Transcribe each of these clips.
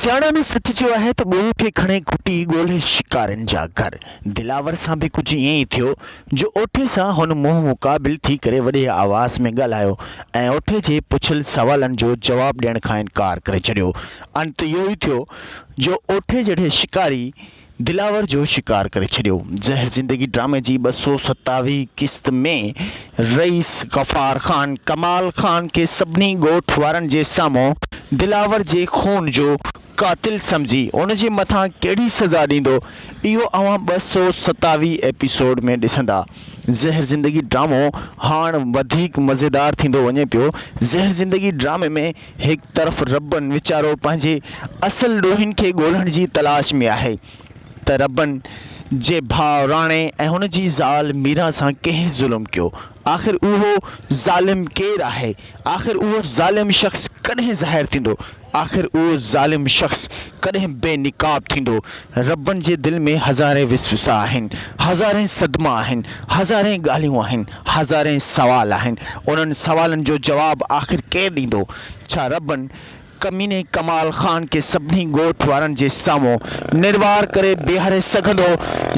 जाणनि सच जो है तो ॻोह खे खणे कुटी ॻोल्हे शिकारनि जा घर। दिलावर सां भी कुछ ईअं ई थियो जो ओठे सां हुन मुंहुं मुक़ाबिल थी करे वॾे आवाज़ में ॻाल्हायो ऐं ओठे जे पुछियल सवालनि जो जवाब ॾियण खां इनकार करे छॾियो। अंत इहो ई थियो जो ओठे जहिड़े शिकारी दिलावर जो शिकार करे छॾियो। ज़हर ज़िंदगी ड्रामे जी 227वीं किस्त में रईस गफ़ार ख़ान कमाल ख़ान के सभिनी ॻोठ वारनि जे साम्हूं दिलावर जे खून जो कातिल समझी उन जे मथां कहिड़ी सज़ा ॾींदो, इहो अवां 227 एपिसोड में ॾिसंदा। ज़हर ज़िंदगी ड्रामो हाणे वधीक मज़ेदार थींदो वञे पियो। ज़हर ज़िंदगी ड्रामे में हिक तरफ़ रब्बन वीचारो पंहिंजे असल ॾोहिन खे ॻोल्हण जी तलाश में आहे त रब्बन जे भाउ राणे ऐं हुन जी ज़ाल मीरा सां कंहिं ज़ुल्म कयो। आख़िर उहो ज़ालिम केरु आहे? आख़िर उहो ज़ालिम शख़्स कॾहिं ज़ाहिर थींदो? आख़िर उहो ज़ालिम शख़्स कॾहिं बेनिकाब थींदो? रब्बन जे दिल में हज़ारें विसविसा आहिनि, हज़ारें सदमा आहिनि, हज़ारें ॻाल्हियूं आहिनि, हज़ारें सवाल आहिनि। उन्हनि सवालनि जो जवाब आख़िर केरु ॾींदो? छा रब्बन कमीने कमाल ख़ान के सभिनी ॻोठ वारनि जे साम्हूं निर्वार करे बीहारे सघंदो,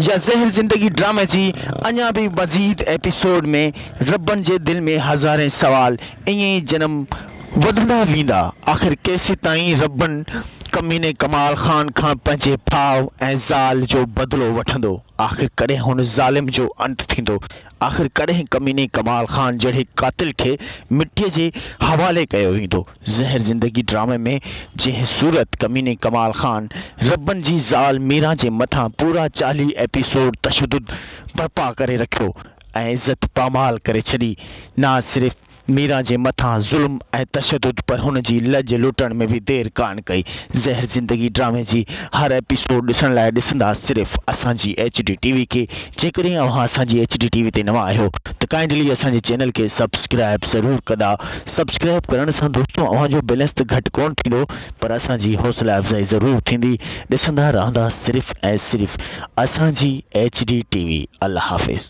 या ज़हर ज़िंदगी ड्रामे जी अञा भी मज़ीद एपिसोड में रब्बन जे दिल में हज़ारें सवाल ईअं ई जनम वधंदा वेंदा? आख़िर केसि ताईं रब्बन कमीने कमाल ख़ान खां पंहिंजे भाउ ऐं ज़ाल जो बदिलो वठंदो? आख़िर कॾहिं हुन ज़ालिम जो अंत थींदो? आख़िर कॾहिं कमीने कमाल ख़ान जहिड़े कातिल खे मिटीअ जे हवाले कयो वेंदो? ज़हर ज़िंदगी ड्रामे में जंहिं सूरत कमीने कमाल ख़ान रब्बन जी ज़ाल मीरा जे मथां पूरा 40 एपिसोड तशद्दुद बर्पा करे रखियो ऐं इज़त पामाल करे छॾी, ना सिर्फ़ मीरा जे मथां ज़ुल्म ऐं तशद्दुद पर हुन जी लज लुटण में भी देर कान कई। ज़हर ज़िंदगी ड्रामे जी हर एपिसोड ॾिसण लाइ ॾिसंदा सिर्फ़ असांजी HD TV के। जेकॾहिं अव्हां असांजी HD TV ते नवां आहियो त काइंडली असांजे चैनल के सब्सक्राइब ज़रूर कंदा। सब्सक्राइब करण सां दोस्तों अव्हां जो बैलेंस त घटि कोन थींदो, पर असांजी हौसला अफ़ज़ाई ज़रूर थींदी। ॾिसंदा रहंदा सिर्फ़ ऐं सिर्फ़ असांजी HD TV। अल्लाह हाफ़िज़।